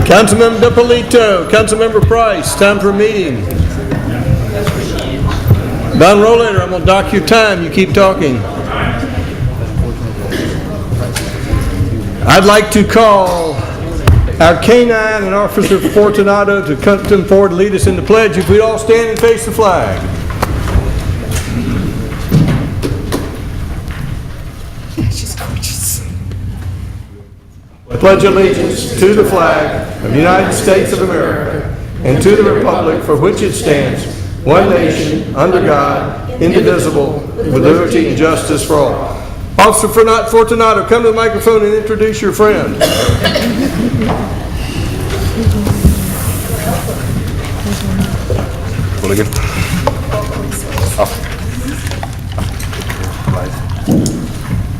Councilmember DiPolito, Councilmember Price, time for a meeting. Don Rollator, I'm going to dock your time. You keep talking. I'd like to call our K-9 and Officer Fortunato to come forward and lead us in the pledge. If we'd all stand and face the flag. She's gorgeous. I pledge allegiance to the flag of the United States of America and to the republic for which it stands, one nation, under God, indivisible, with liberty and justice for all. Officer Fortunato, come to the microphone and introduce your friend.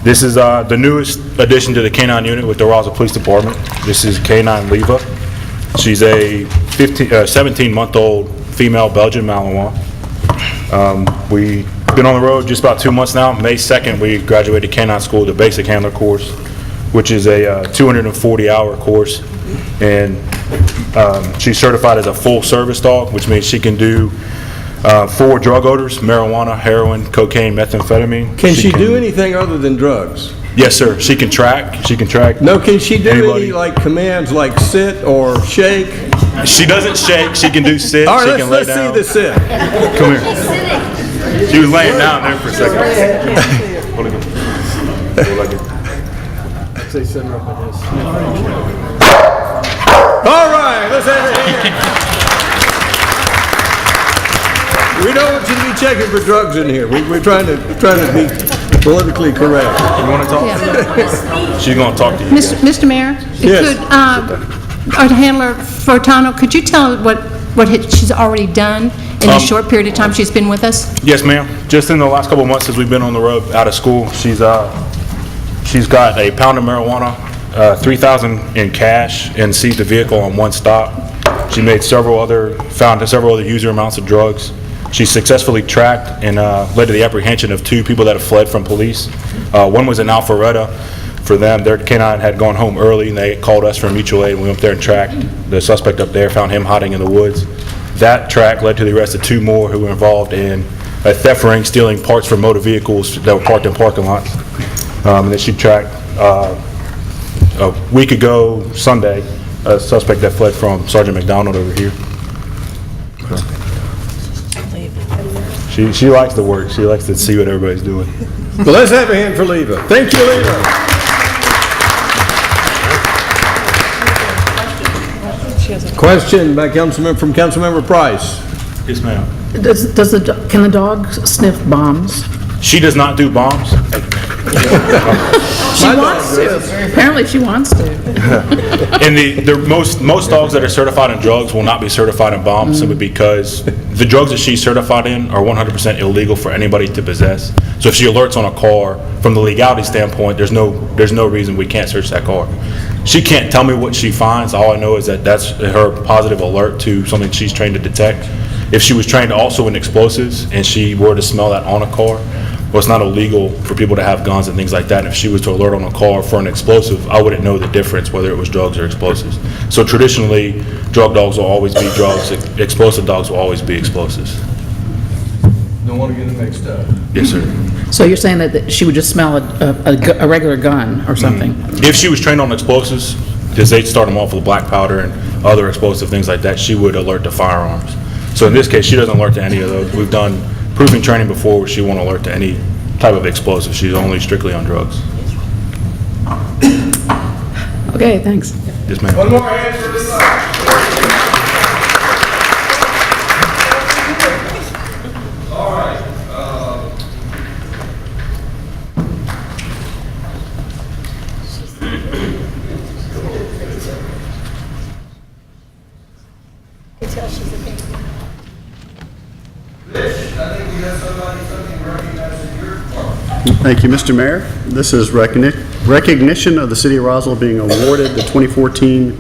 This is the newest addition to the K-9 unit with the Roswell Police Department. This is K-9 Leva. She's a 17-month-old female Belgian Malinois. We've been on the road just about 2 months now. May 2nd, we graduated K-9 school, the basic handler course, which is a 240-hour course. And she's certified as a full service dog, which means she can do 4 drug odors: marijuana, heroin, cocaine, methamphetamine. Can she do anything other than drugs? Yes, sir. She can track. She can track. No, can she do anybody. any like commands like sit or shake? She doesn't shake. She can do sit. All She right, can let's lay see down. the sit. Come here. She was laying down there for a second. Hold it. Say sit up like this. All right, let's have it here. We don't want you to be checking for drugs in here. We're trying to be politically correct. You want to talk? Yeah. She's going to talk to you. Mr. Mayor? Yes. Could, our handler, Fortano, could you tell what she's already done in the short period of time she's been with us? Yes, ma'am. Just in the last couple of months since we've been on the road out of school, she's got a pound of marijuana, $3,000 in cash, and seized the vehicle on one stop. She found several other user amounts of drugs. She successfully tracked and led to the apprehension of 2 people that have fled from police. One was in Alpharetta. For them, their K-9 had gone home early, and they called us from mutual aid, and we went up there and tracked the suspect up there, found him hiding in the woods. That track led to the arrest of 2 more who were involved in a theft ring, stealing parts from motor vehicles that were parked in parking lots. And then she tracked, a week ago, Sunday, a suspect that fled from Sergeant McDonald over here. She likes the work. She likes to see what everybody's doing. Well, let's have a hand for Leva. Thank you, Leva. Question by Councilmember Price. Yes, ma'am. Can the dog sniff bombs? She does not do bombs. She wants to. Apparently she wants to. And most dogs that are certified in drugs will not be certified in bombs simply because the drugs that she's certified in are 100% illegal for anybody to possess. So if she alerts on a car, from the legality standpoint, there's no reason we can't search that car. She can't tell me what she finds. All I know is that that's her positive alert to something she's trained to detect. If she was trained also in explosives and she were to smell that on a car, well, it's not illegal for people to have guns and things like that. And if she was to alert on a car for an explosive, I wouldn't know the difference whether it was drugs or explosives. So traditionally, drug dogs will always be drugs. Explosive dogs will always be explosives. Don't want to get it mixed up. Yes, sir. So you're saying that she would just smell a regular gun or something? If she was trained on explosives, because they'd start them off with black powder and other explosive things like that, she would alert to firearms. So in this case, she doesn't alert to any of those. We've done proofing training before where she won't alert to any type of explosive. She's only strictly on drugs. Okay, thanks. Yes, ma'am. One more hand for Leva. All right. Thank you, Mr. Mayor. This is recognition of the City of Roswell being awarded the 2014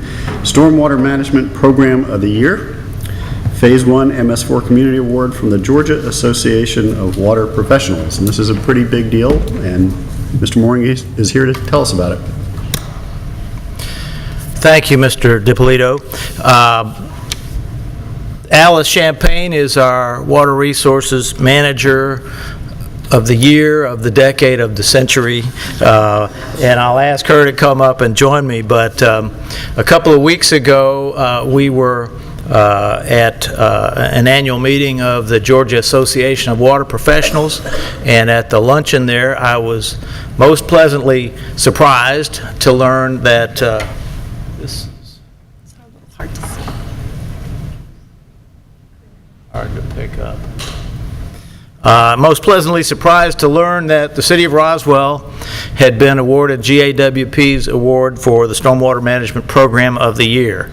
Stormwater Management Program of the Year, Phase 1 MS4 Community Award from the Georgia Association of Water Professionals. And this is a pretty big deal, and Mr. Mooring is here to tell us about it. Thank you, Mr. DiPolito. Alice Champagne is our Water Resources Manager of the year, of the decade, of the century, and I'll ask her to come up and join me. But a couple of weeks ago, we were at an annual meeting of the Georgia Association of Water Professionals, and at the luncheon there, I was most pleasantly surprised to learn that this is hard to see, hard to pick up. Most pleasantly surprised to learn that the City of Roswell had been awarded GAWP's award for the Stormwater Management Program of the Year.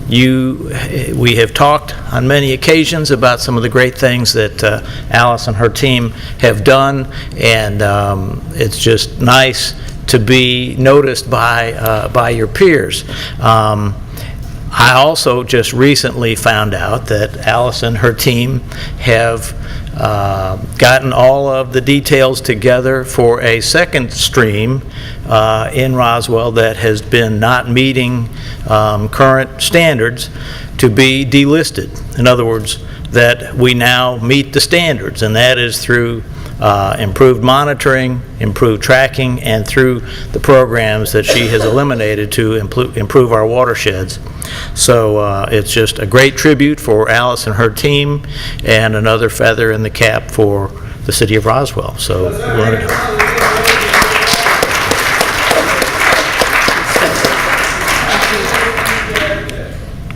We have talked on many occasions about some of the great things that Alice and her team have done, and it's just nice to be noticed by your peers. I also just recently found out that Alice and her team have gotten all of the details together for a second stream in Roswell that has been not meeting current standards to be delisted. In other words, that we now meet the standards, and that is through improved monitoring, improved tracking, and through the programs that she has eliminated to improve our watersheds. So it's just a great tribute for Alice and her team, and another feather in the cap for the City of Roswell. So we wanted to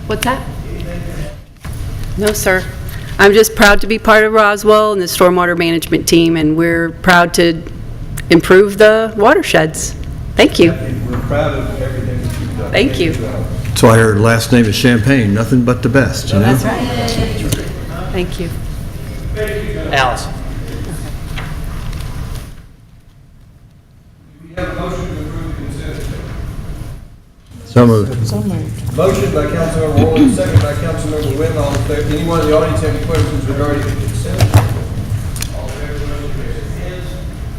What's that? No, sir. I'm just proud to be part of Roswell and the stormwater management team, and we're proud to improve the watersheds. Thank you. We're proud of everything that you've done. Thank you. So I heard last name is Champagne, nothing but the best, you know? That's right. Thank you. Alice. We have a motion to approve the consent agenda. So moved. Motion by Councilmember Ward, second by Councilmember Wynn. All in favor? Anyone in the audience have any questions regarding the consent agenda? All in favor, motion carries. Hands.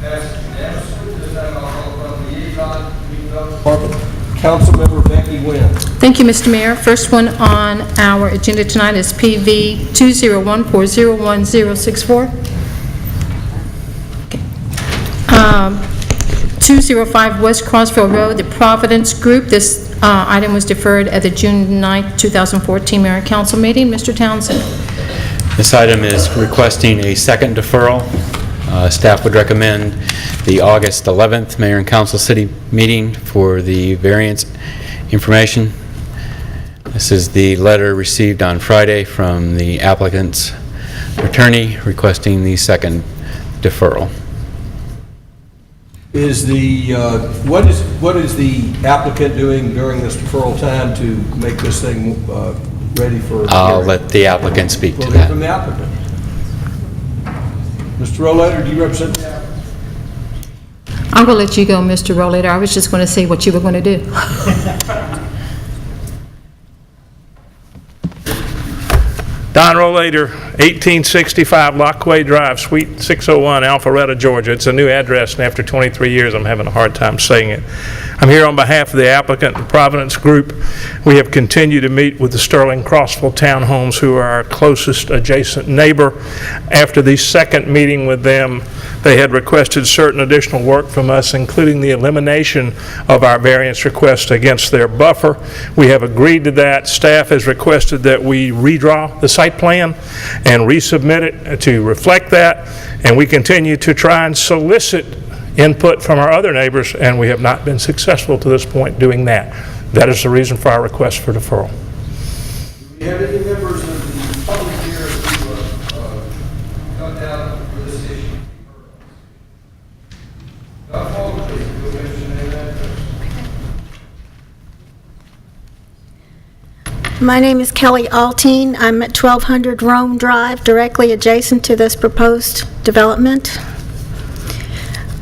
Passes unanimously. This time I'll call upon the EAHI Councilmember Becky Wynn. Thank you, Mr. Mayor. First one on our agenda tonight is PV 201401064. 205 West Crossville Road, the Providence Group. This item was deferred at the June 9th, 2014 Mayor and Council meeting. Mr. Townsend. This item is requesting a second deferral. Staff would recommend the August 11th Mayor and Council City meeting for the variance information. This is the letter received on Friday from the applicant's attorney requesting the second deferral. Is the, what is the applicant doing during this deferral time to make this thing ready for? I'll hearing? let the applicant speak to We'll that. hear from the applicant. Mr. Rollator, do you represent the applicant? I'm going to let you go, Mr. Rollator. I was just going to see what you were going to do. Don Rollator, 1865 Lockway Drive, Suite 601, Alpharetta, Georgia. It's a new address, and after 23 years, I'm having a hard time saying it. I'm here on behalf of the applicant, the Providence Group. We have continued to meet with the Sterling Crossville Townhomes, who are our closest adjacent neighbor. After the second meeting with them, they had requested certain additional work from us, including the elimination of our variance request against their buffer. We have agreed to that. Staff has requested that we redraw the site plan and resubmit it to reflect that, and we continue to try and solicit input from our other neighbors, and we have not been successful to this point doing that. That is the reason for our request for deferral. Do we have any members of the public here who come down for this issue? My name is Kelly Altine. I'm at 1200 Rome Drive, directly adjacent to this proposed development.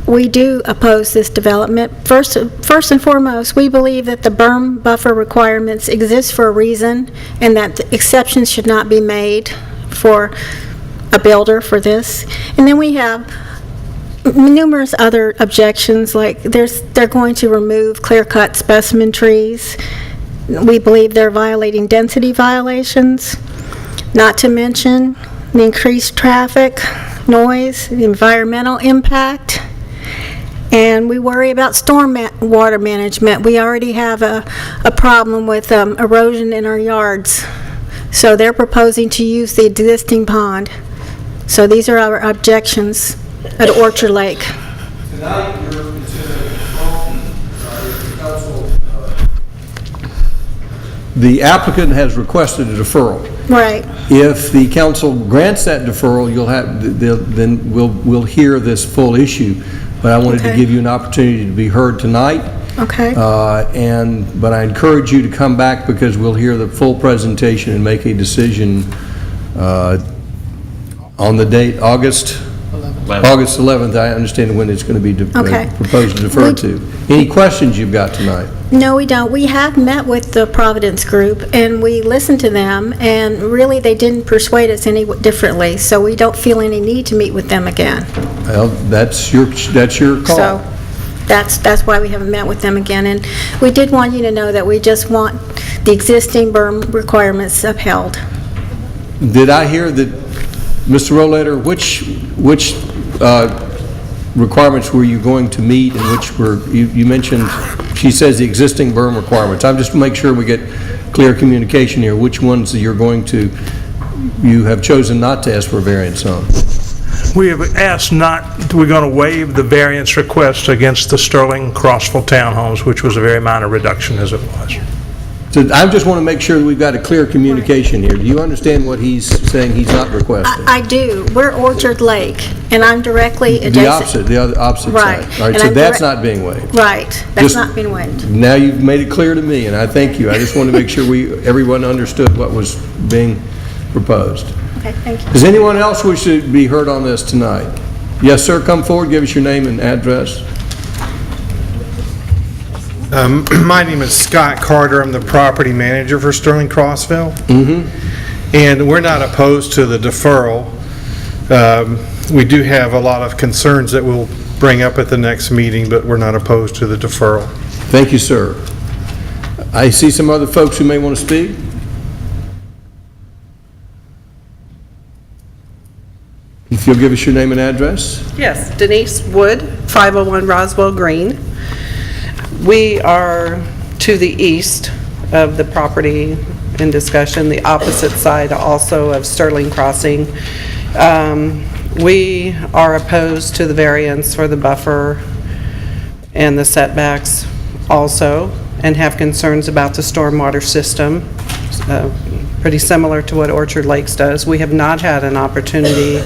We do oppose this development. First and foremost, we believe that the berm buffer requirements exist for a reason, and that the exceptions should not be made for a builder for this. And then we have numerous other objections, like they're going to remove clear-cut specimen trees. We believe they're violating density violations, not to mention the increased traffic, noise, the environmental impact, and we worry about stormwater management. We already have a problem with erosion in our yards, so they're proposing to use the existing pond. So these are our objections at Orchard Lake. Tonight, you're considering council. The applicant has requested a deferral. Right. If the council grants that deferral, then we'll hear this full issue. But I wanted to give you an opportunity to be heard tonight. Okay. But I encourage you to come back because we'll hear the full presentation and make a decision on the date, August 11th. I understand when it's going to be proposed to defer to. Any questions you've got tonight? No, we don't. We have met with the Providence group, and we listened to them, and really they didn't persuade us any differently, so we don't feel any need to meet with them again. Well, that's your call. So that's why we haven't met with them again. And we did want you to know that we just want the existing berm requirements upheld. Did I hear that, Mr. Rollator, which requirements were you going to meet, and which were, you mentioned, she says the existing berm requirements. I'm just to make sure we get clear communication here, which ones you have chosen not to ask for variance on? We have asked we're going to waive the variance request against the Sterling Crossville townhomes, which was a very minor reduction as it was. So I just want to make sure that we've got a clear communication here. Do you understand what he's saying he's not requesting? I do. We're Orchard Lake, and I'm directly adjacent. The opposite Right. side. All right, so that's not being waived. Right. That's not being waived. Now you've made it clear to me, and I thank you. I just want to make sure everyone understood what was being proposed. Okay, thank you. Does anyone else wish to be heard on this tonight? Yes, sir, come forward, give us your name and address. My name is Scott Carter. I'm the property manager for Sterling Crossville. And we're not opposed to the deferral. We do have a lot of concerns that we'll bring up at the next meeting, but we're not opposed to the deferral. Thank you, sir. I see some other folks who may want to speak. If you'll give us your name and address. Yes, Denise Wood, 501 Roswell Green. We are to the east of the property in discussion, the opposite side also of Sterling Crossing. We are opposed to the variance for the buffer and the setbacks also, and have concerns about the stormwater system, pretty similar to what Orchard Lakes does. We have not had an opportunity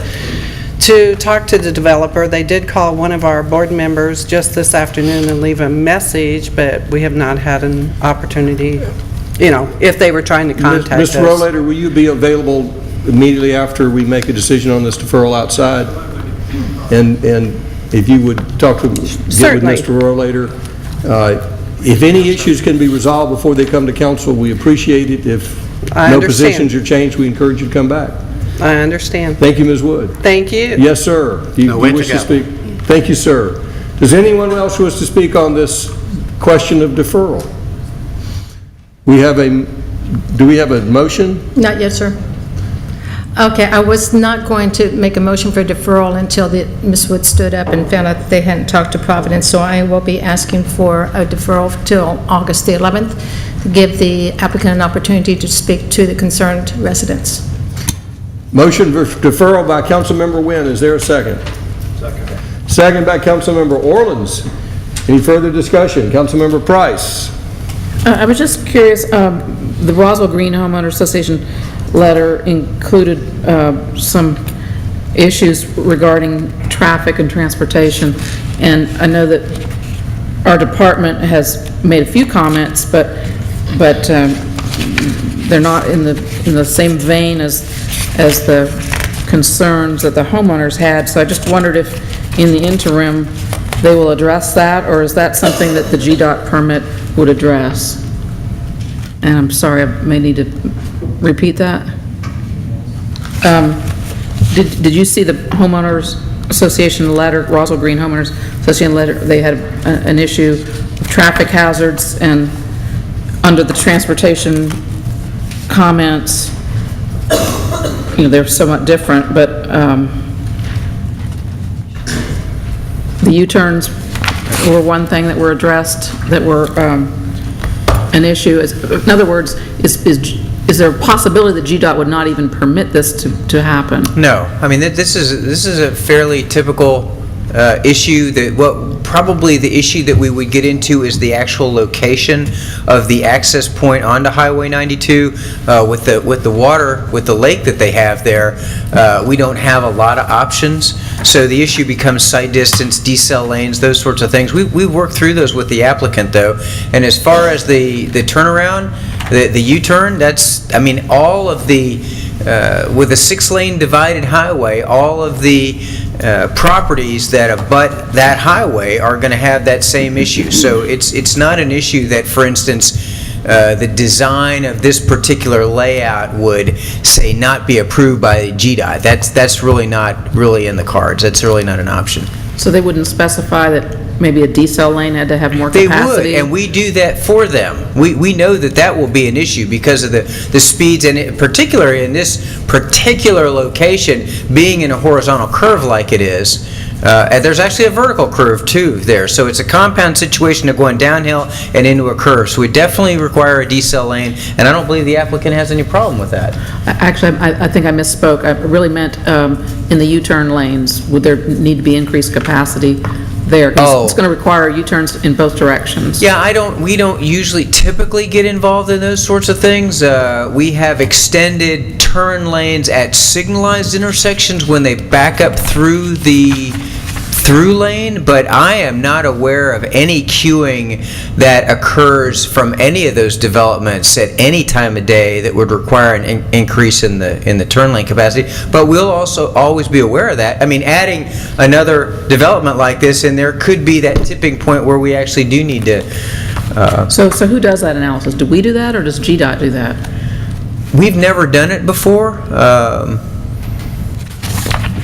to talk to the developer. They did call one of our board members just this afternoon and leave a message, but we have not had an opportunity, if they were trying to contact us. Mr. Rollator, will you be available immediately after we make a decision on this deferral outside? And if you would get with Mr. Rollator. If any issues can be resolved before they come to council, we appreciate it. If no positions are changed, we encourage you to come back. I understand. Thank you, Ms. Wood. Thank you. Yes, sir. You wish to speak? Thank you, sir. Does anyone else wish to speak on this question of deferral? Do we have a motion? Not yet, sir. Okay, I was not going to make a motion for deferral until Ms. Wood stood up and found out that they hadn't talked to Providence, so I will be asking for a deferral till August the 11th to give the applicant an opportunity to speak to the concerned residents. Motion for deferral by Councilmember Wynn. Is there a second? Second. Second by Councilmember Orleans. Any further discussion? Councilmember Price. I was just curious, the Roswell Green Homeowner Association letter included some issues regarding traffic and transportation, and I know that our department has made a few comments, but they're not in the same vein as the concerns that the homeowners had. So I just wondered if in the interim they will address that, or is that something that the GDOT permit would address? And I'm sorry, I may need to repeat that. Did you see the homeowners Association letter, Roswell Green Homeowners Association letter, they had an issue of traffic hazards, and under the transportation comments, they're somewhat different, but the U-turns were one thing that were addressed, that were an issue. In other words, is there a possibility that GDOT would not even permit this to happen? No, I mean, this is a fairly typical issue. Probably the issue that we would get into is the actual location of the access point onto Highway 92. With the water, with the lake that they have there, we don't have a lot of options. So the issue becomes sight distance, decel lanes, those sorts of things. We work through those with the applicant, though. And as far as the turnaround, the U-turn, that's, I mean, all of the, with a 6-lane divided highway, all of the properties that abut that highway are going to have that same issue. So it's not an issue that, for instance, the design of this particular layout would say not be approved by GDOT. That's really not really in the cards. That's really not an option. So they wouldn't specify that maybe a decel lane had to have more They capacity? would, and we do that for them. We know that will be an issue because of the speeds, and particularly in this particular location, being in a horizontal curve like it is. And there's actually a vertical curve too there, so it's a compound situation of going downhill and into a curve. So we definitely require a decel lane, and I don't believe the applicant has any problem with that. Actually, I think I misspoke. I really meant in the U-turn lanes, would there need to be increased capacity there? 'Cause it's going to require U-turns in both directions. Yeah, we don't usually typically get involved in those sorts of things. We have extended turn lanes at signalized intersections when they back up through the through lane, but I am not aware of any queuing that occurs from any of those developments at any time of day that would require an increase in the turn lane capacity. But we'll also always be aware of that. I mean, adding another development like this in there could be that tipping point where we actually do need to. So who does that analysis? Do we do that, or does GDOT do that? We've never done it before.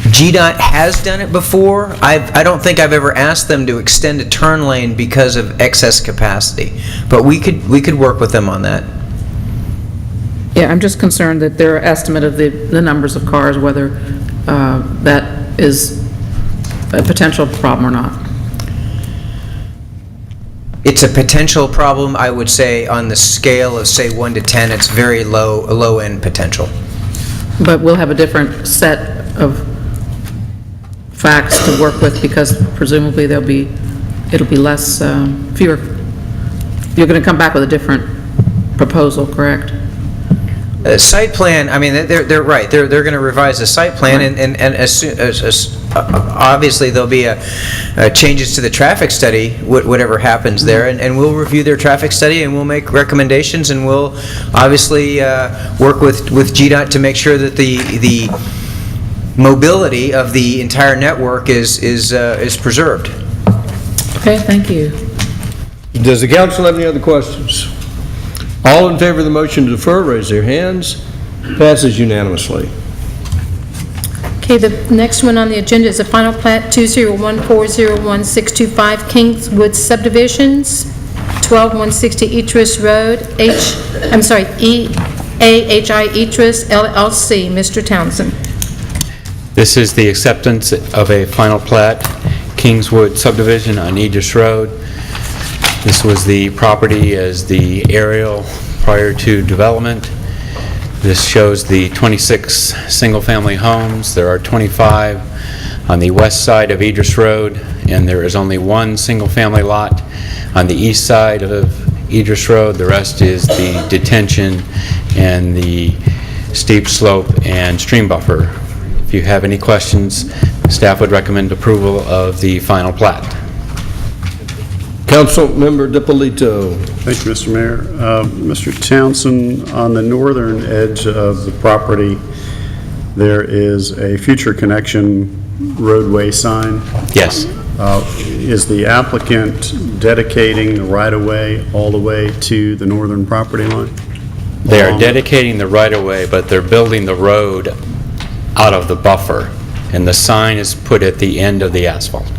GDOT has done it before. I don't think I've ever asked them to extend a turn lane because of excess capacity, but we could work with them on that. Yeah, I'm just concerned that their estimate of the numbers of cars, whether that is a potential problem or not. It's a potential problem, I would say, on the scale of, say, 1 to 10, it's very low-end potential. But we'll have a different set of facts to work with, because presumably it'll be less, fewer. You're going to come back with a different proposal, correct? Site plan, I mean, they're right. They're going to revise the site plan, and as soon as obviously there'll be changes to the traffic study, whatever happens there, and we'll review their traffic study, and we'll make recommendations, and we'll obviously work with GDOT to make sure that the mobility of the entire network is preserved. Okay, thank you. Does the council have any other questions? All in favor of the motion to defer, raise their hands. Passes unanimously. Okay, the next one on the agenda is a final plat 201401625 Kingswood Subdivisions, 12160 Etris Road, EAHI Etris LLC. Mr. Townsend. This is the acceptance of a final plat, Kingswood Subdivision on Etris Road. This was the property as the aerial prior to development. This shows the 26 single-family homes. There are 25 on the west side of Etris Road, and there is only one single-family lot on the east side of Etris Road. The rest is the detention and the steep slope and stream buffer. If you have any questions, staff would recommend approval of the final plat. Councilmember DiPolito. Thank you, Mr. Mayor. Mr. Townsend, on the northern edge of the property, there is a future connection roadway sign. Yes. Is the applicant dedicating the right-of-way all the way to the northern property line? They are dedicating the right-of-way, but they're building the road out of the buffer. and the sign is put at the end of the asphalt.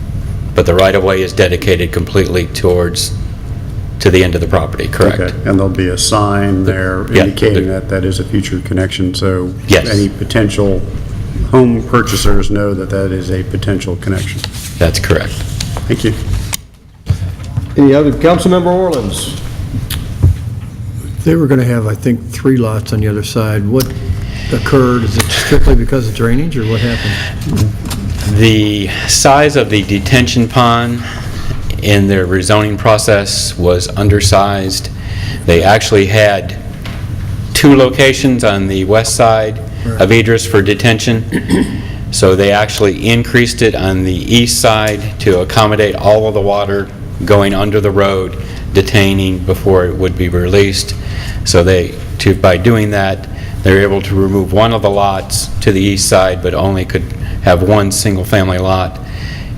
But the right-of-way is dedicated completely to the end of the property, correct? Okay, and there'll be a sign there Yeah, indicating the- that that is a future connection, so Yes. any potential home purchasers know that that is a potential connection. That's correct. Thank you. Any other, Councilmember Orleans? They were going to have, I think, 3 lots on the other side. What occurred? Is it strictly because of drainage, or what happened? The size of the detention pond in their rezoning process was undersized. They actually had 2 locations on the west side of Etris for detention, so they actually increased it on the east side to accommodate all of the water going under the road, detaining before it would be released. So by doing that, they're able to remove one of the lots to the east side, but only could have one single-family lot.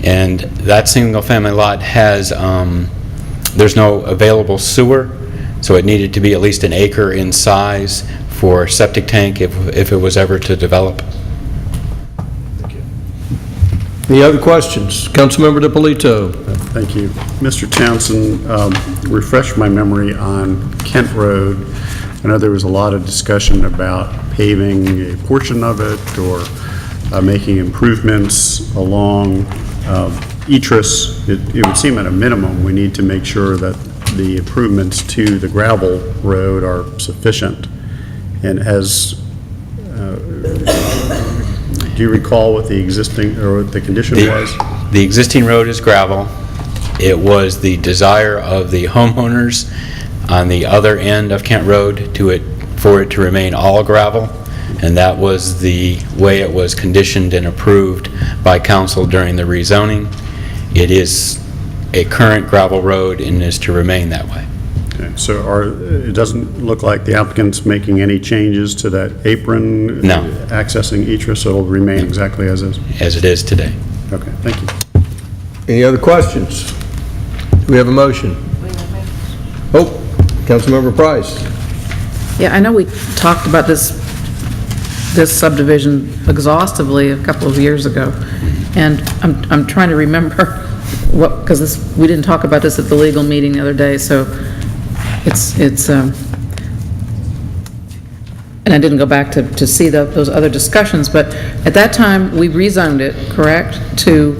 And that single-family lot has, there's no available sewer, so it needed to be at least an acre in size for septic tank if it was ever to develop. Any other questions? Councilmember DiPolito. Thank you. Mr. Townsend, refresh my memory on Kent Road. I know there was a lot of discussion about paving a portion of it or making improvements along Etris. It would seem at a minimum we need to make sure that the improvements to the gravel road are sufficient. And do you recall what the existing, or what the condition was? The existing road is gravel. It was the desire of the homeowners on the other end of Kent Road for it to remain all gravel, and that was the way it was conditioned and approved by council during the rezoning. It is a current gravel road and is to remain that way. Okay, so it doesn't look like the applicant's making any changes to that apron? No. Accessing Etris, so it'll remain exactly as is? As it is today. Okay, thank you. Any other questions? Do we have a motion? Oh, Councilmember Price. Yeah, I know we talked about this subdivision exhaustively a couple of years ago, and I'm trying to remember what, because we didn't talk about this at the legal meeting the other day, so it's and I didn't go back to see those other discussions, but at that time, we rezoned it, correct, to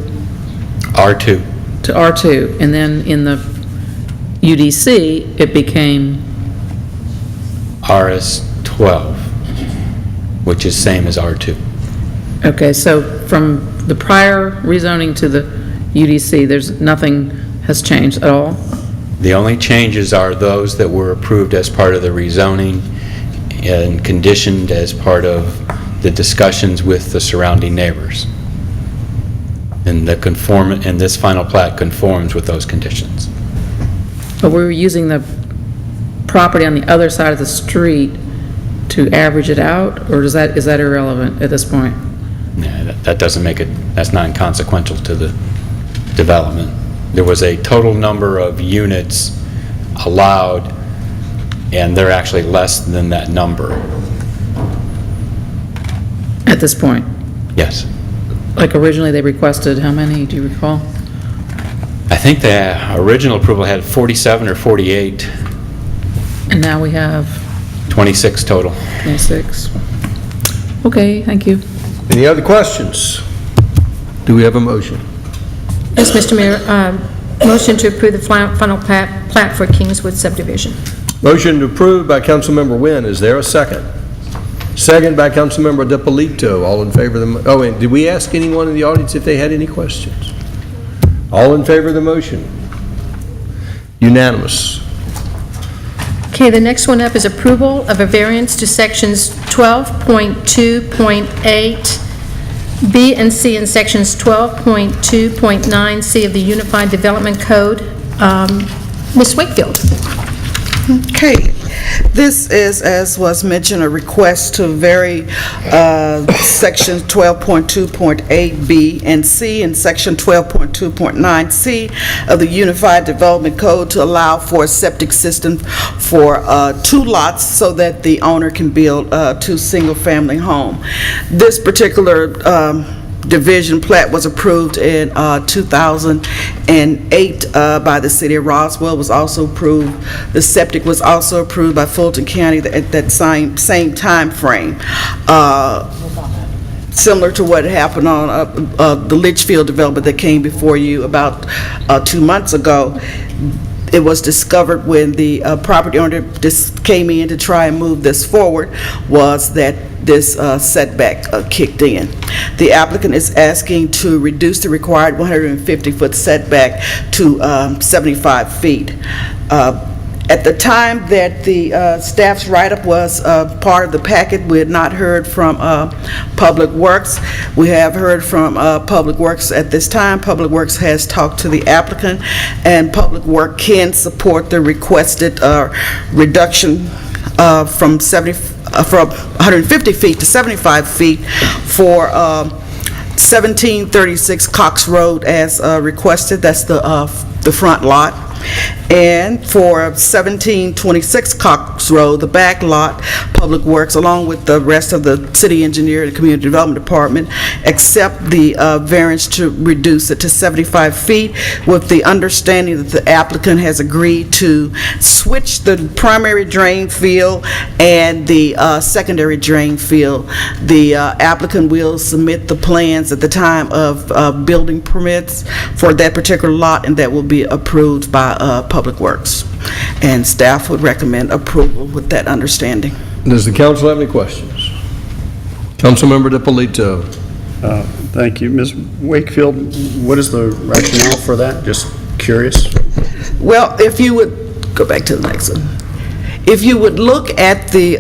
R2. to R2, and then in the UDC, it became RS12, which is same as R2. Okay, so from the prior rezoning to the UDC, nothing has changed at all? The only changes are those that were approved as part of the rezoning and conditioned as part of the discussions with the surrounding neighbors. And this final plat conforms with those conditions. But we were using the property on the other side of the street to average it out, or is that irrelevant at this point? Yeah, that doesn't make it, that's not inconsequential to the development. There was a total number of units allowed, and they're actually less than that number. At this point? Yes. Like originally they requested how many, do you recall? I think the original approval had 47 or 48, And now we have 26 total. 26. Okay, thank you. Any other questions? Do we have a motion? Yes, Mr. Mayor, motion to approve the final plat for Kingswood subdivision. Motion approved by Councilmember Wynn. Is there a second? Second by Councilmember DiPolito. All in favor of the, and did we ask anyone in the audience if they had any questions? All in favor of the motion? Unanimous. Okay, the next one up is approval of a variance to sections 12.2.8 B and C and sections 12.2.9C of the Unified Development Code. Ms. Wakefield. Okay, this is, as was mentioned, a request to vary section 12.2.8B and C and section 12.2.9C of the Unified Development Code to allow for a septic system for 2 lots so that the owner can build 2 single-family home. This particular Subdivision plat was approved in 2008 by the city of Roswell, was also approved. The septic was also approved by Fulton County at that same time frame. Similar to what happened on the Litchfield development that came before you about 2 months ago. It was discovered when the property owner just came in to try and move this forward, was that this setback kicked in. The applicant is asking to reduce the required 150-foot setback to 75 feet. At the time that the staff's write-up was part of the packet, we had not heard from Public Works. We have heard from Public Works at this time. Public Works has talked to the applicant, and Public Works can support the requested reduction from 150 feet to 75 feet for 1736 Cox Road as requested. That's the front lot. And for 1726 Cox Road, the back lot, Public Works, along with the rest of the city engineer and community development department, accept the variance to reduce it to 75 feet with the understanding that the applicant has agreed to switch the primary drain field and the secondary drain field. The applicant will submit the plans at the time of building permits for that particular lot, and that will be approved by Public Works. And staff would recommend approval with that understanding. Does the council have any questions? Councilmember DiPolito. Thank you. Ms. Wakefield, what is the rationale for that? Just curious. Well, if you would, go back to the next one. If you would look at the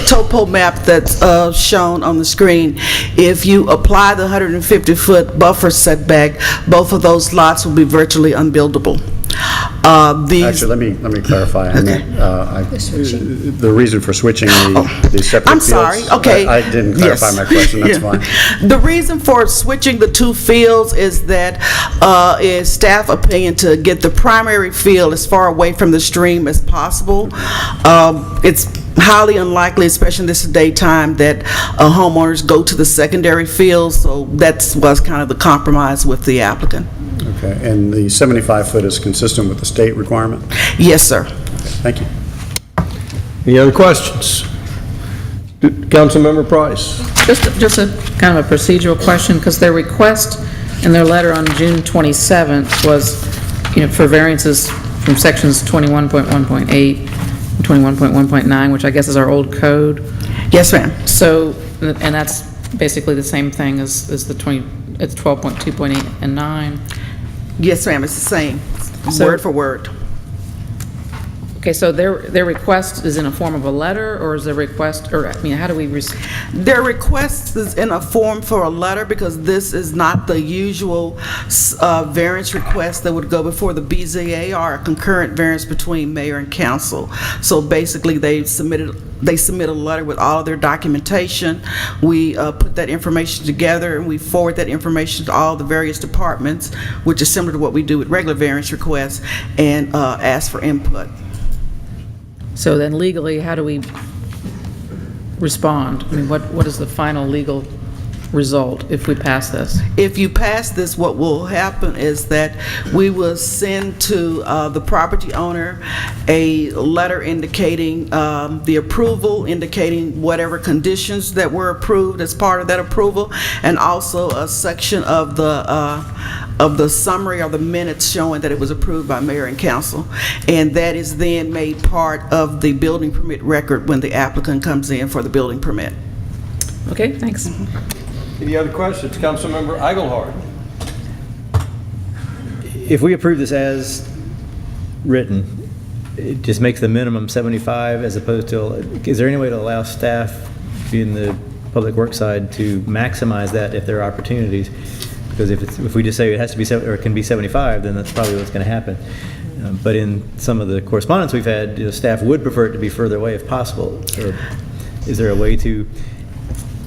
topo map that's shown on the screen, if you apply the 150-foot buffer setback, both of those lots will be virtually unbuildable. Actually, let me clarify. Okay. The reason for switching the separate I'm fields. sorry, okay. I didn't clarify my question, that's fine. The reason for switching the two fields is that, is staff opinion to get the primary field as far away from the stream as possible. It's highly unlikely, especially in this daytime, that homeowners go to the secondary field, so that was kind of the compromise with the applicant. Okay, and the 75-foot is consistent with the state requirement? Yes, sir. Thank you. Any other questions? Councilmember Price. Just a kind of a procedural question, because their request in their letter on June 27th was, for variances from sections 21.1.8 and 21.1.9, which I guess is our old code. Yes, ma'am. So, and that's basically the same thing as the 12.2.8 and 9. Yes, ma'am, it's the same, So- word for word. Okay, so their request is in a form of a letter, or is their request, or, how do we... Their request is in a form for a letter, because this is not the usual variance request that would go before the BZA or a concurrent variance between mayor and council. So basically, they submit a letter with all of their documentation. We put that information together, and we forward that information to all the various departments, which is similar to what we do with regular variance requests, and ask for input. So then legally, how do we respond? What is the final legal result if we pass this? If you pass this, what will happen is that we will send to the property owner a letter indicating the approval, indicating whatever conditions that were approved as part of that approval, and also a section of the summary or the minutes showing that it was approved by mayor and council. And that is then made part of the building permit record when the applicant comes in for the building permit. Okay, thanks. Any other questions? Councilmember Eichelhardt. If we approve this as written, it just makes the minimum 75 as opposed to, is there any way to allow staff, being the public works side, to maximize that if there are opportunities? Because if we just say it has to be, or it can be 75, then that's probably what's going to happen. But in some of the correspondence we've had, staff would prefer it to be further away if possible. So is there a way to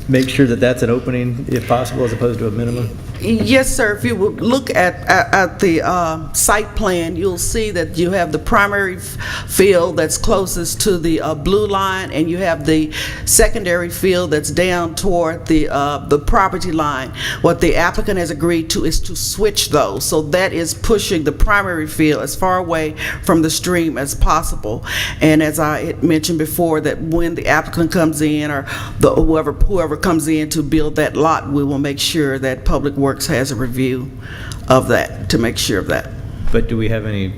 make sure that that's an opening if possible as opposed to a minimum? Yes, sir. If you would look at the site plan, you'll see that you have the primary field that's closest to the blue line, and you have the secondary field that's down toward the property line. What the applicant has agreed to is to switch those. So that is pushing the primary field as far away from the stream as possible. And as I had mentioned before, that when the applicant comes in, or whoever comes in to build that lot, we will make sure that Public Works has a review of that to make sure of that. But do we have any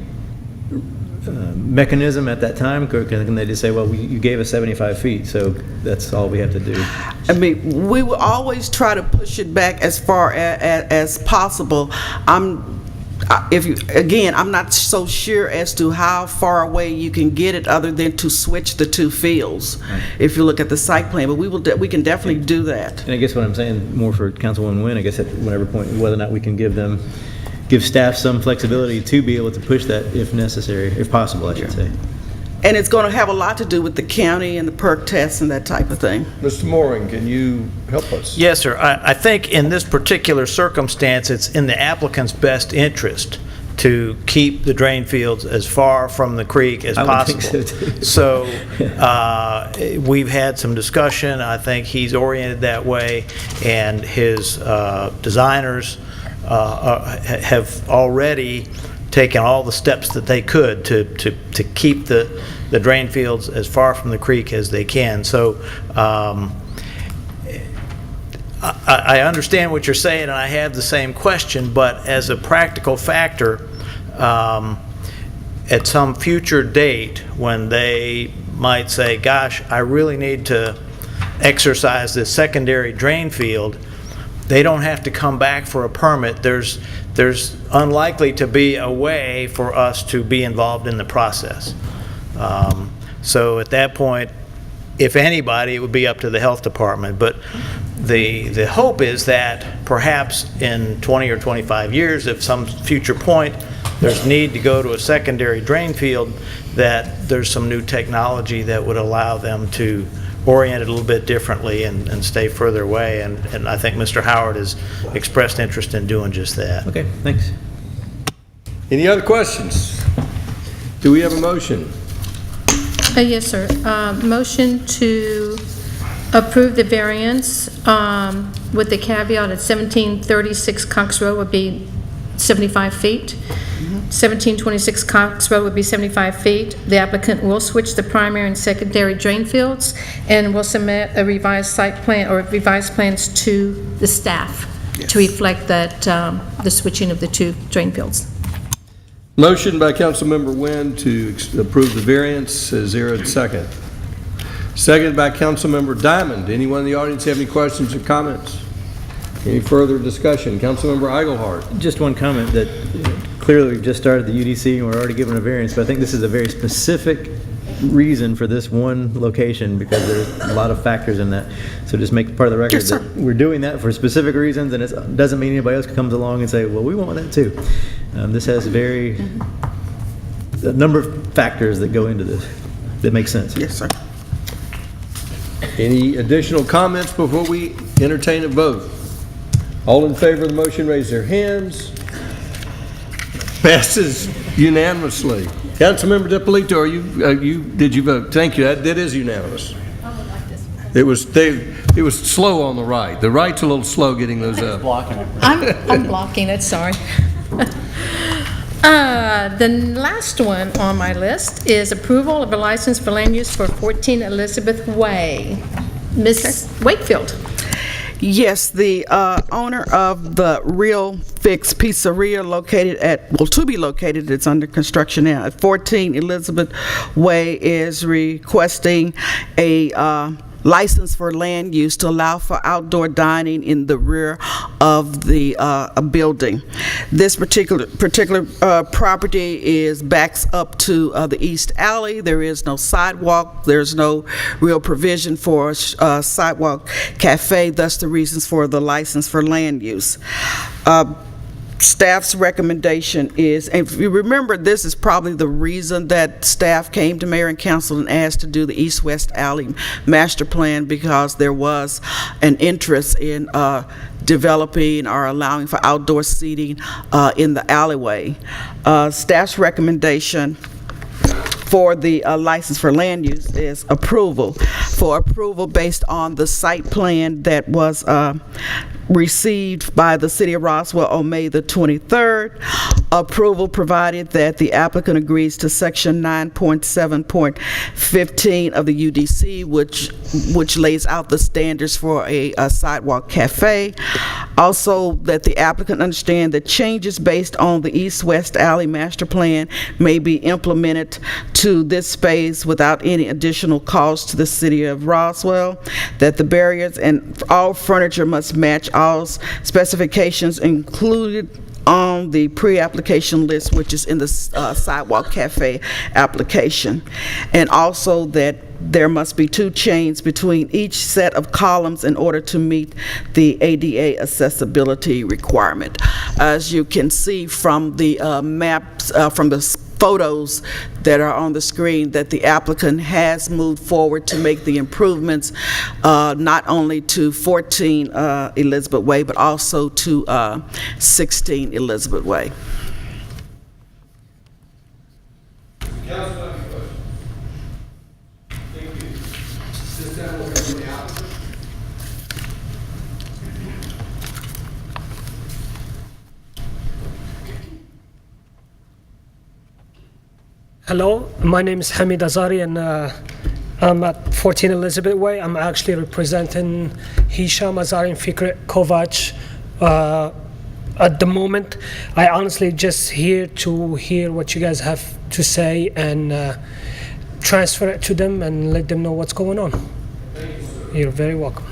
mechanism at that time? Can they just say, well, you gave us 75 feet, so that's all we have to do? I mean, we will always try to push it back as far as possible. I'm not so sure as to how far away you can get it other than to switch the two fields, right, if you look at the site plan, but we can definitely do that. And I guess what I'm saying, more for Councilwoman Nguyen, I guess at whatever point, whether or not we can give staff some flexibility to be able to push that if necessary, if possible, I should say. And it's going to have a lot to do with the county and the perk tests and that type of thing. Mr. Mooring, can you help us? Yes, sir. I think in this particular circumstance, it's in the applicant's best interest to keep the drain fields as far from the creek as possible. I would think so too. We've had some discussion. I think he's oriented that way, and his designers have already taken all the steps that they could to keep the drain fields as far from the creek as they can. So I understand what you're saying, and I have the same question, but as a practical factor, at some future date when they might say, gosh, I really need to exercise this secondary drain field, they don't have to come back for a permit. There's unlikely to be a way for us to be involved in the process. So at that point, if anybody, it would be up to the health department. But the hope is that perhaps in 20 or 25 years, if some future point there's need to go to a secondary drain field, that there's some new technology that would allow them to orient it a little bit differently and stay further away. And I think Mr. Howard has expressed interest in doing just that. Okay, thanks. Any other questions? Do we have a motion? Yes, sir. Motion to approve the variance with the caveat at 1736 Cox Road would be 75 feet. 1726 Cox Road would be 75 feet. The applicant will switch the primary and secondary drain fields and will submit a revised site plan or revised plans to the staff to reflect that the switching of the two drain fields. Motion by Councilmember Nguyen to approve the variance. Is there a second? Seconded by Councilmember Diamond. Anyone in the audience have any questions or comments? Any further discussion? Councilmember Eigelhart. Just one comment that clearly we've just started the UDC and we're already given a variance, but I think this is a very specific reason for this one location because there's a lot of factors in that. So just make part of the record that we're doing that for specific reasons, and it doesn't mean anybody else comes along and say, well, we want that too. This has a number of factors that go into this that make sense. Yes, sir. Any additional comments before we entertain a vote? All in favor of the motion, raise their hands. Passes unanimously. Councilmember DiPolito, did you vote? Thank you. That is unanimous. It was slow on the right. The right's a little slow getting those up. I'm blocking it, sorry. The last one on my list is approval of a license for land use for 14 Elizabeth Way. Ms. Wakefield. Yes, the owner of the Real Fix Pizzeria to be located, it's under construction now, at 14 Elizabeth Way, is requesting a license for land use to allow for outdoor dining in the rear of the building. This particular property backs up to the east alley. There is no sidewalk. There's no real provision for a sidewalk cafe, thus the reasons for the license for land use. Staff's recommendation is, and if you remember, this is probably the reason that staff came to mayor and council and asked to do the east-west alley master plan, because there was an interest in developing or allowing for outdoor seating in the alleyway. Staff's recommendation for the license for land use is approval. For approval based on the site plan that was received by the City of Roswell on May the 23rd. Approval provided that the applicant agrees to Section 9.7.15 of the UDC, which lays out the standards for a sidewalk cafe. Also, that the applicant understand that changes based on the east-west alley master plan may be implemented to this space without any additional cost to the City of Roswell. That the barriers and all furniture must match all specifications included on the pre-application list, which is in the sidewalk cafe application. And also that there must be 2 chains between each set of columns in order to meet the ADA accessibility requirement. As you can see from the maps, from the photos that are on the screen, that the applicant has moved forward to make the improvements not only to 14 Elizabeth Way, but also to 16 Elizabeth Way. Hello, my name is Hamid Azari, and I'm at 14 Elizabeth Way. I'm actually representing Hisham Azari and Fikret Kovac at the moment. I honestly just here to hear what you guys have to say and transfer it to them and let them know what's going on. You're very welcome.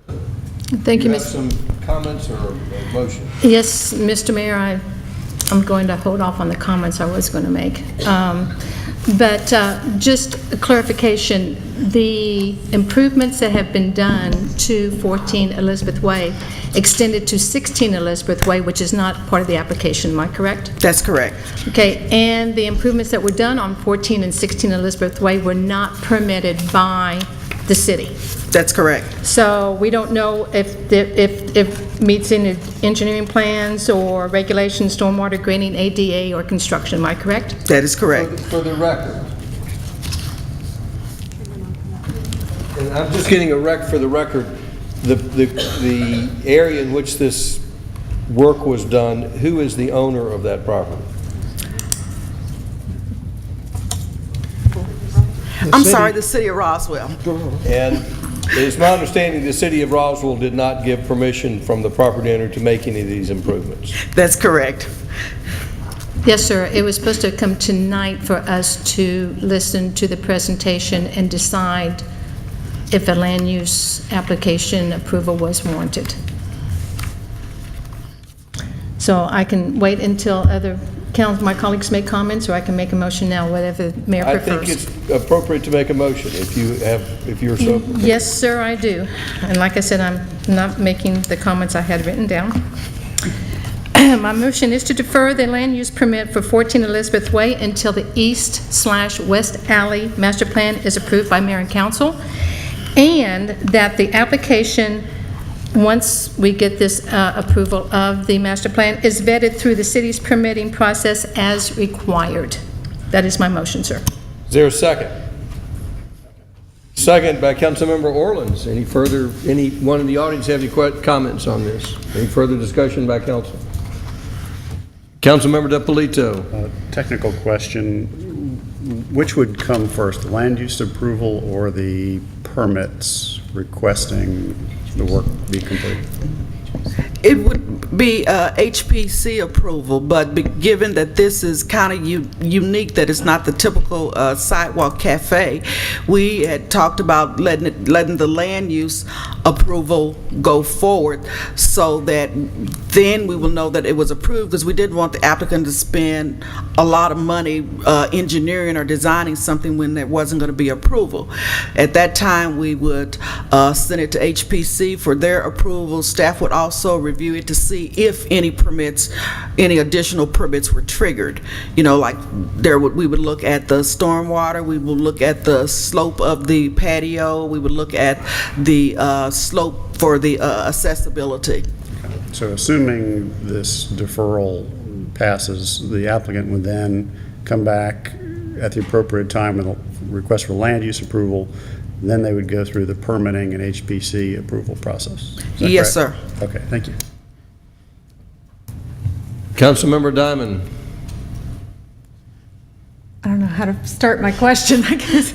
Thank you, have Mr. some comments or a motion? Yes, Mr. Mayor, I'm going to hold off on the comments I was going to make. But just a clarification, the improvements that have been done to 14 Elizabeth Way extended to 16 Elizabeth Way, which is not part of the application, am I correct? That's correct. Okay, and the improvements that were done on 14 and 16 Elizabeth Way were not permitted by the city. That's correct. So we don't know if meets in engineering plans or regulations, stormwater, grading, ADA, or construction. Am I correct? That is correct. For the record. And I'm just getting for the record, the area in which this work was done, who is the owner of that property? I'm sorry, the City of Roswell. And it's my understanding the City of Roswell did not give permission from the property owner to make any of these improvements. That's correct. Yes, sir. It was supposed to come tonight for us to listen to the presentation and decide if a land use application approval was warranted. So I can wait until my colleagues make comments, or I can make a motion now, whatever the mayor prefers. I think it's appropriate to make a motion if you're so. Yes, sir, I do. And like I said, I'm not making the comments I had written down. My motion is to defer the land use permit for 14 Elizabeth Way until the east/west alley master plan is approved by mayor and council, and that the application, once we get this approval of the master plan, is vetted through the city's permitting process as required. That is my motion, sir. Is there a second? Second by Councilmember Orleans. Anyone in the audience have any comments on this? Any further discussion by council? Councilmember DePolito. Technical question. Which would come first, land use approval or the permits requesting the work be completed? It would be HPC approval, but given that this is kind of unique, that it's not the typical sidewalk cafe, we had talked about letting the land use approval go forward so that then we will know that it was approved, because we didn't want the applicant to spend a lot of money engineering or designing something when there wasn't going to be approval. At that time, we would send it to HPC for their approval. Staff would also review it to see if any additional permits were triggered. You know, like we would look at the stormwater, we would look at the slope of the patio, we would look at the slope for the accessibility. So assuming this deferral passes, the applicant would then come back at the appropriate time with a request for land use approval, then they would go through the permitting and HPC approval process. Is that Yes, correct? sir. Okay, thank you. Councilmember Diamond. I don't know how to start my question, I guess.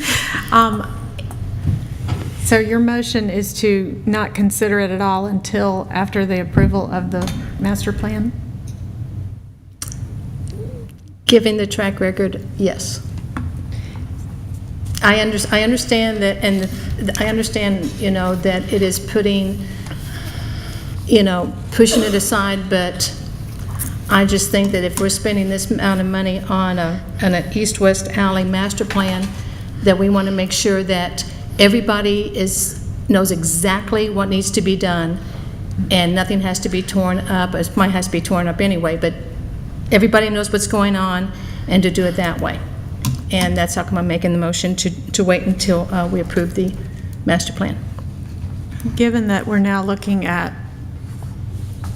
So your motion is to not consider it at all until after the approval of the master plan? Given the track record, yes. I understand that, and I understand, you know, that it is putting, you know, pushing it aside, but I just think that if we're spending this amount of money on an east-west alley master plan, that we want to make sure that everybody knows exactly what needs to be done, and nothing has to be torn up. It might have to be torn up anyway, but everybody knows what's going on, and to do it that way. And that's how come I'm making the motion to wait until we approve the master plan. Given that we're now looking at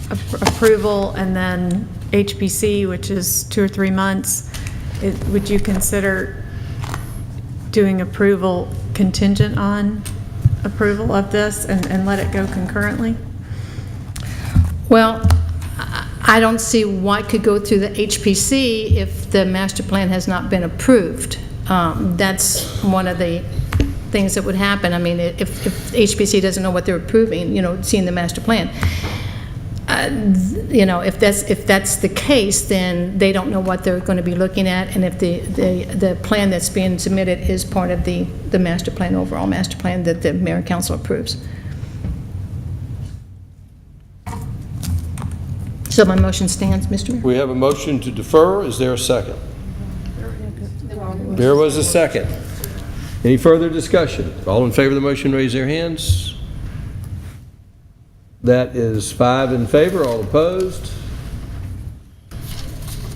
approval and then HPC, which is 2 or 3 months, would you consider doing approval contingent on approval of this and let it go concurrently? Well, I don't see why it could go through the HPC if the master plan has not been approved. That's one of the things that would happen. I mean, if HPC doesn't know what they're approving, you know, seeing the master plan, you know, if that's the case, then they don't know what they're going to be looking at, and if the plan that's being submitted is part of the master plan, overall master plan that the mayor and council approves. So my motion stands, Mr. Mayor. We have a motion to defer. Is there a second? There was a second. Any further discussion? All in favor of the motion, raise their hands. That is 5 in favor, all opposed.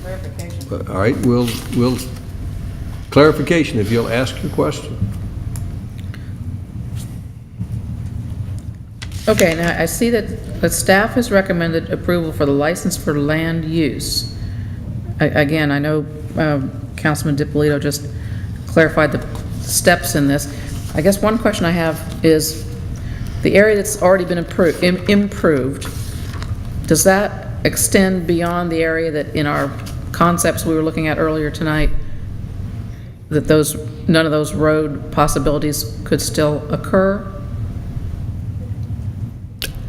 Clarification. All right, we'll clarification if you'll ask your question. Okay, now I see that the staff has recommended approval for the license for land use. Again, I know Councilman DiPolito just clarified the steps in this. I guess one question I have is, the area that's already been improved, does that extend beyond the area that in our concepts we were looking at earlier tonight, that none of those road possibilities could still occur?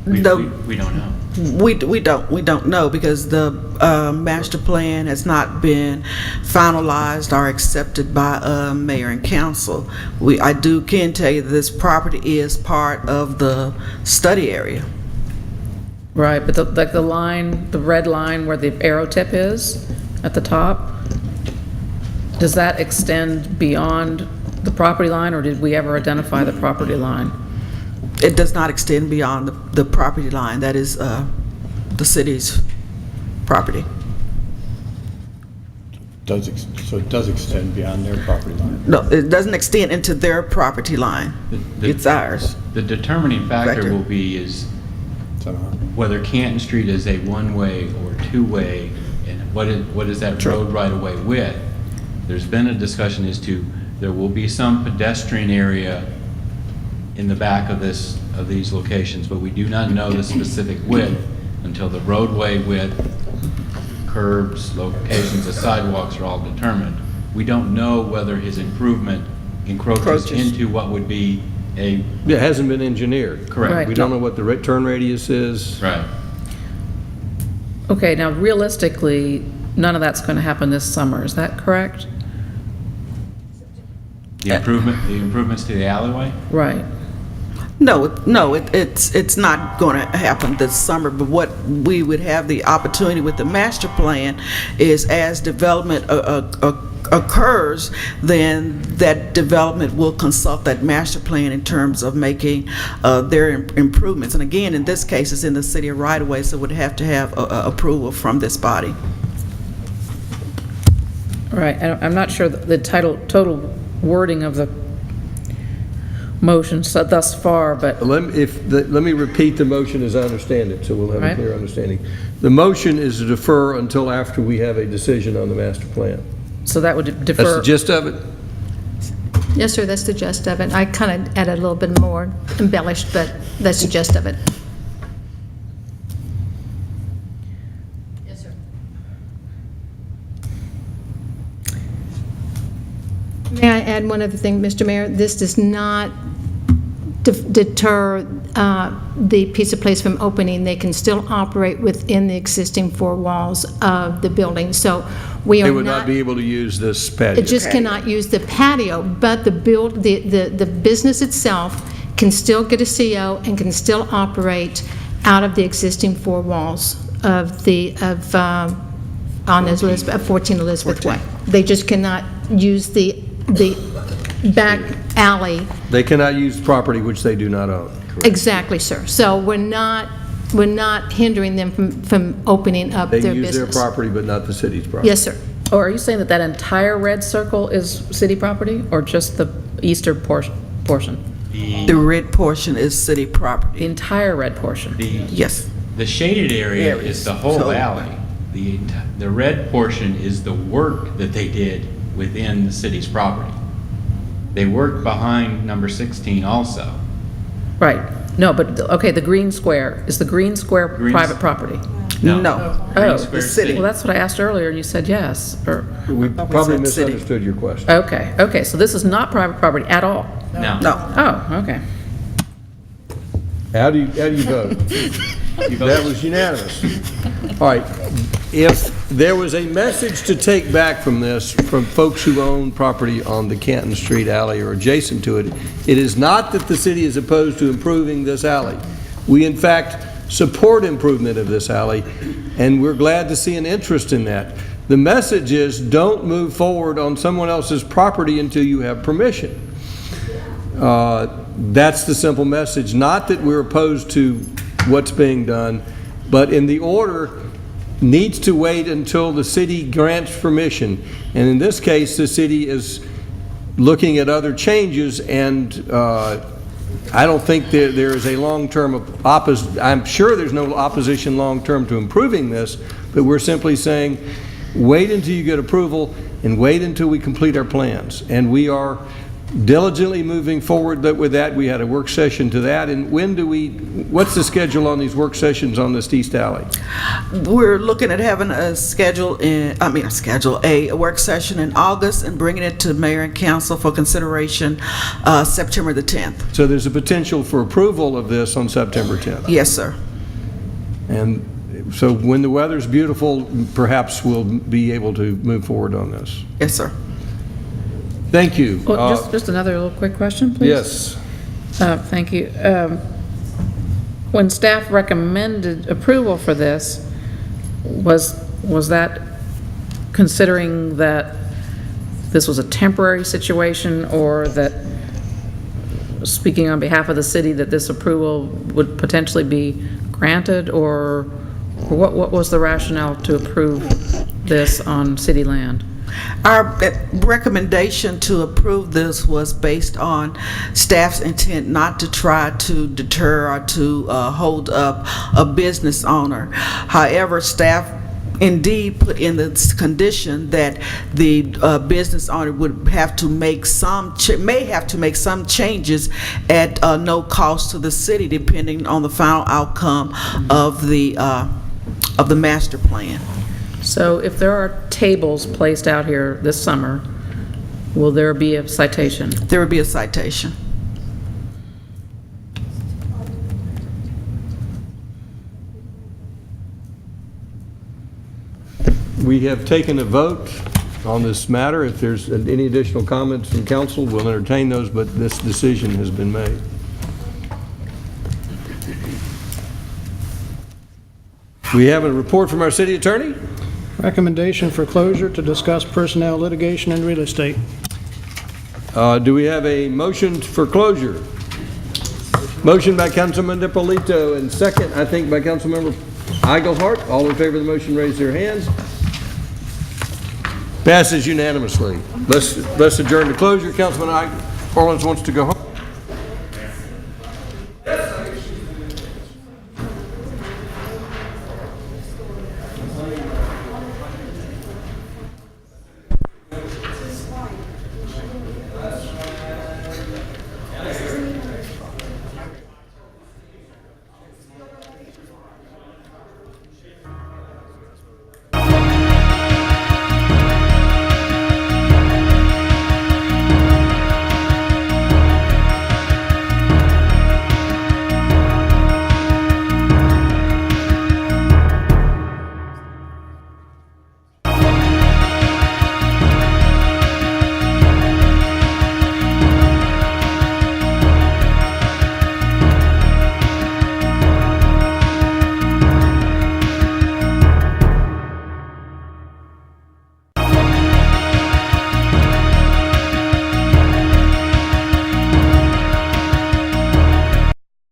We don't know. We don't know, because the master plan has not been finalized or accepted by mayor and council. I can tell you that this property is part of the study area. Right, but the red line where the arrow tip is at the top, does that extend beyond the property line, or did we ever identify the property line? It does not extend beyond the property line. That is the city's property. So it does extend beyond their property line? No, it doesn't extend into their property line. It's ours. The determining factor will be whether Canton Street is a one-way or two-way, and what is that road right-of-way width. There's been a discussion as to there will be some pedestrian area in the back of these locations, but we do not know the specific width until the roadway width, curbs, locations of sidewalks are all determined. We don't know whether his improvement encroaches into what would be a... It hasn't been engineered. Correct. Right. We don't know what the turn radius is. Right. Okay, now realistically, none of that's going to happen this summer, is that correct? The improvements to the alleyway? Right. It's not going to happen this summer, but what we would have the opportunity with the master plan is as development occurs, then that development will consult that master plan in terms of making their improvements. And again, in this case, it's in the city of right-of-way, so it would have to have approval from this body. Right, I'm not sure the total wording of the motion thus far, but... Let me repeat the motion as I understand it, so we'll have a Right. clear understanding. The motion is to defer until after we have a decision on the master plan. So that would defer... That's the gist of it? Yes, sir, that's the gist of it. I kind of added a little bit more embellished, but that's the gist of it. Yes, sir. May I add one other thing, Mr. Mayor? This does not deter the pizza place from opening. They can still operate within the existing four walls of the building. So we are They would not be able to use this patio. it just cannot use the patio, but the business itself can still get a CO and can still operate out of the existing four walls of 14 Elizabeth Way. They just cannot use the back alley. They cannot use property which they do not own. Exactly, sir. So we're not hindering them from opening up They their can use their business. property, but not the city's property. Yes, sir. Or are you saying that entire red circle is city property, or just the eastern portion? The red portion is city property. The entire red portion? Yes. The shaded area is the whole alley. The red portion is the work that they did within the city's property. They worked behind number 16 also. Right. No, but, okay, the green square, is the green square private property? No. Oh, Square is city. well, that's what I asked earlier, and you said yes, or... We probably misunderstood your question. Okay, so this is not private property at all? No. Oh, okay. How do you vote? That was unanimous. All right, if there was a message to take back from this, from folks who own property on the Canton Street alley or adjacent to it, it is not that the city is opposed to improving this alley. We, in fact, support improvement of this alley, and we're glad to see an interest in that. The message is, don't move forward on someone else's property until you have permission. That's the simple message. Not that we're opposed to what's being done, but in the order needs to wait until the city grants permission. And in this case, the city is looking at other changes, and I don't think there is a long-term opposition. I'm sure there's no opposition long-term to improving this, but we're simply saying, wait until you get approval and wait until we complete our plans. And we are diligently moving forward with that. We had a work session to that. And what's the schedule on these work sessions on this East Alley? We're looking at having a work session in August and bringing it to mayor and council for consideration September the 10th. So there's a potential for approval of this on September 10th? Yes, sir. And so when the weather's beautiful, perhaps we'll be able to move forward on this. Yes, sir. Thank you. Well, just another little quick question, please? Yes. Thank you. When staff recommended approval for this, was that considering that this was a temporary situation, or that, speaking on behalf of the city, that this approval would potentially be granted, or what was the rationale to approve this on city land? Our recommendation to approve this was based on staff's intent not to try to deter or to hold up a business owner. However, staff indeed put in the condition that the business owner would have to make may have to make some changes at no cost to the city, depending on the final outcome of the master plan. So if there are tables placed out here this summer, will there be a citation? There will be a citation. We have taken a vote on this matter. If there's any additional comments from council, we'll entertain those, but this decision has been made. We have a report from our city attorney. Recommendation for closure to discuss personnel litigation and real estate. Do we have a motion for closure? Motion by Councilman Ippolito and second, I think, by Councilmember Eaglehart. All in favor of the motion, raise their hands. Passes unanimously. Let's adjourn to closure. Councilman Orleans wants to go home.